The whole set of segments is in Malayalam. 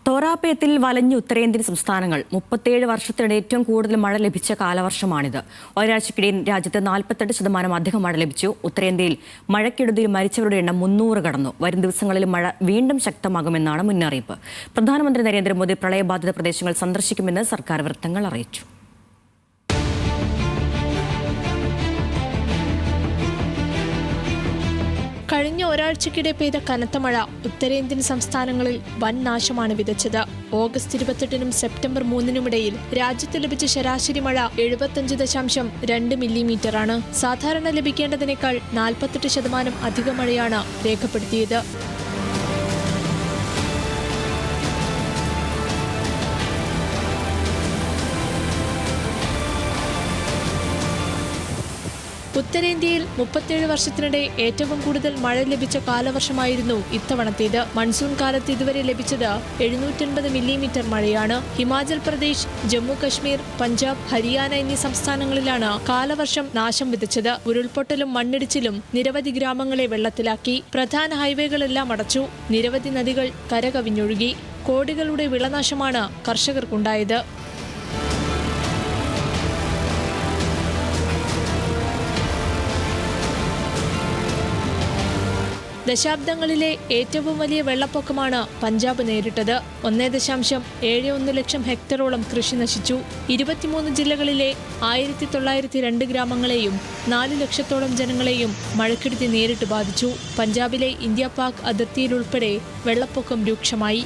തോറാപ്പയത്തിൽ വലഞ്ഞ ഉത്തരേന്ത്യൻ സംസ്ഥാനങ്ങൾ 37 വർഷത്തിനിടെ ഏറ്റവും കൂടുതൽ മഴ ലഭിച്ച കാലവർഷമാണിത്. ഒരാഴ്ചക്കിടെ രാജ്യത്ത് 48% അധികം മഴ ലഭിച്ചു. ഉത്തരേന്ത്യയിൽ മഴക്കെടുതിയിൽ മരിച്ചവരുടെ എണ്ണം 300 കടന്നു. വരും ദിവസങ്ങളിൽ മഴ വീണ്ടും ശക്തമാകുമെന്നാണ് മുന്നറിയിപ്പ്. പ്രധാനമന്ത്രി നരേന്ദ്രമോദി പ്രളയബാധിത പ്രദേശങ്ങൾ സന്ദർശിക്കുമെന്ന് സർക്കാർ വൃത്തങ്ങൾ അറിയിച്ചു. കഴിഞ്ഞ ഒരാഴ്ചക്കിടെ പെയ്ത കനത്ത മഴ ഉത്തരേന്ത്യൻ സംസ്ഥാനങ്ങളിൽ വൻ നാശമാണ് വിതച്ചത്. ഓഗസ്റ്റ് 28-നും സെപ്റ്റംബർ 3-നുമിടയിൽ രാജ്യത്ത് ലഭിച്ച ശരാശരി മഴ 75.2 മില്ലിമീറ്ററാണ്. സാധാരണ ലഭിക്കേണ്ടതിനേക്കാൾ 48% അധിക മഴയാണ് രേഖപ്പെടുത്തിയത്. ഉത്തരേന്ത്യയിൽ 37 വർഷത്തിനിടെ ഏറ്റവും കൂടുതൽ മഴ ലഭിച്ച കാലവർഷമായിരുന്നു ഇത്തവണത്തേത്. മൺസൂൺ കാലത്ത് ഇതുവരെ ലഭിച്ചത് 780 മില്ലിമീറ്റർ മഴയാണ്. ഹിമാചൽ പ്രദേശ്, ജമ്മു കശ്മീർ, പഞ്ചാബ്, ഹരിയാന എന്നീ സംസ്ഥാനങ്ങളിലാണ് കാലവർഷം നാശം വിതച്ചത്. ഉരുൾപൊട്ടലും മണ്ണിടിച്ചിലും നിരവധി ഗ്രാമങ്ങളെ വെള്ളത്തിലാക്കി. പ്രധാന ഹൈവേകളെല്ലാം അടച്ചു. നിരവധി നദികൾ കരകവിഞ്ഞൊഴുകി. കോടികളുടെ വിളനാശമാണ് കർഷകർക്കുണ്ടായത്. ദശാബ്ദങ്ങളിലെ ഏറ്റവും വലിയ വെള്ളപ്പൊക്കമാണ് പഞ്ചാബ് നേരിട്ടത്. 1.71 ലക്ഷം ഹെക്ടറോളം കൃഷി നശിച്ചു. 23 ജില്ലകളിലെ 1902 ഗ്രാമങ്ങളെയും 4 ലക്ഷത്തോളം ജനങ്ങളെയും മഴക്കെടുതി നേരിട്ട് ബാധിച്ചു. പഞ്ചാബിലെ ഇന്ത്യ പാക് അതിർത്തിയിലുൾപ്പെടെ വെള്ളപ്പൊക്കം രൂക്ഷമായി.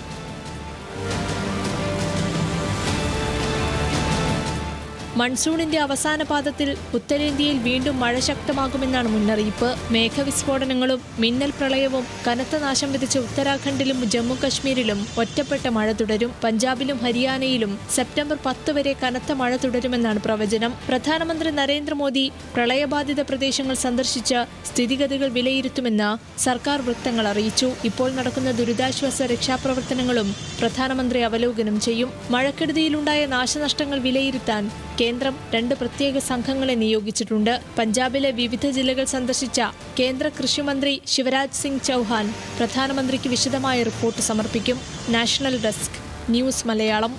മൺസൂണിന്റെ അവസാന പാദത്തിൽ ഉത്തരേന്ത്യയിൽ വീണ്ടും മഴ ശക്തമാകുമെന്നാണ് മുന്നറിയിപ്പ്. മേഘവിസ്ഫോടനങ്ങളും മിന്നൽ പ്രളയവും കനത്ത നാശം വിതച്ച ഉത്തരാഖണ്ഡിലും ജമ്മു കശ്മീരിലും ഒറ്റപ്പെട്ട മഴ തുടരും. പഞ്ചാബിലും ഹരിയാനയിലും സെപ്റ്റംബർ 10 വരെ കനത്ത മഴ തുടരുമെന്നാണ് പ്രവചനം. പ്രധാനമന്ത്രി നരേന്ദ്രമോദി പ്രളയബാധിത പ്രദേശങ്ങൾ സന്ദർശിച്ച് സ്ഥിതിഗതികൾ വിലയിരുത്തുമെന്ന് സർക്കാർ വൃത്തങ്ങൾ അറിയിച്ചു. ഇപ്പോൾ നടക്കുന്ന ദുരിതാശ്വാസ രക്ഷാപ്രവർത്തനങ്ങളും പ്രധാനമന്ത്രി അവലോകനം ചെയ്യും. മഴക്കെടുതിയിലുണ്ടായ നാശനഷ്ടങ്ങൾ വിലയിരുത്താൻ കേന്ദ്രം 2 പ്രത്യേക സംഘങ്ങളെ നിയോഗിച്ചിട്ടുണ്ട്. പഞ്ചാബിലെ വിവിധ ജില്ലകൾ സന്ദർശിച്ച കേന്ദ്ര കൃഷിമന്ത്രി ശിവരാജ് സിംഗ് ചൗഹാൻ പ്രധാനമന്ത്രിക്ക് വിശദമായ റിപ്പോർട്ട് സമർപ്പിക്കും. National desk, news Malayalam.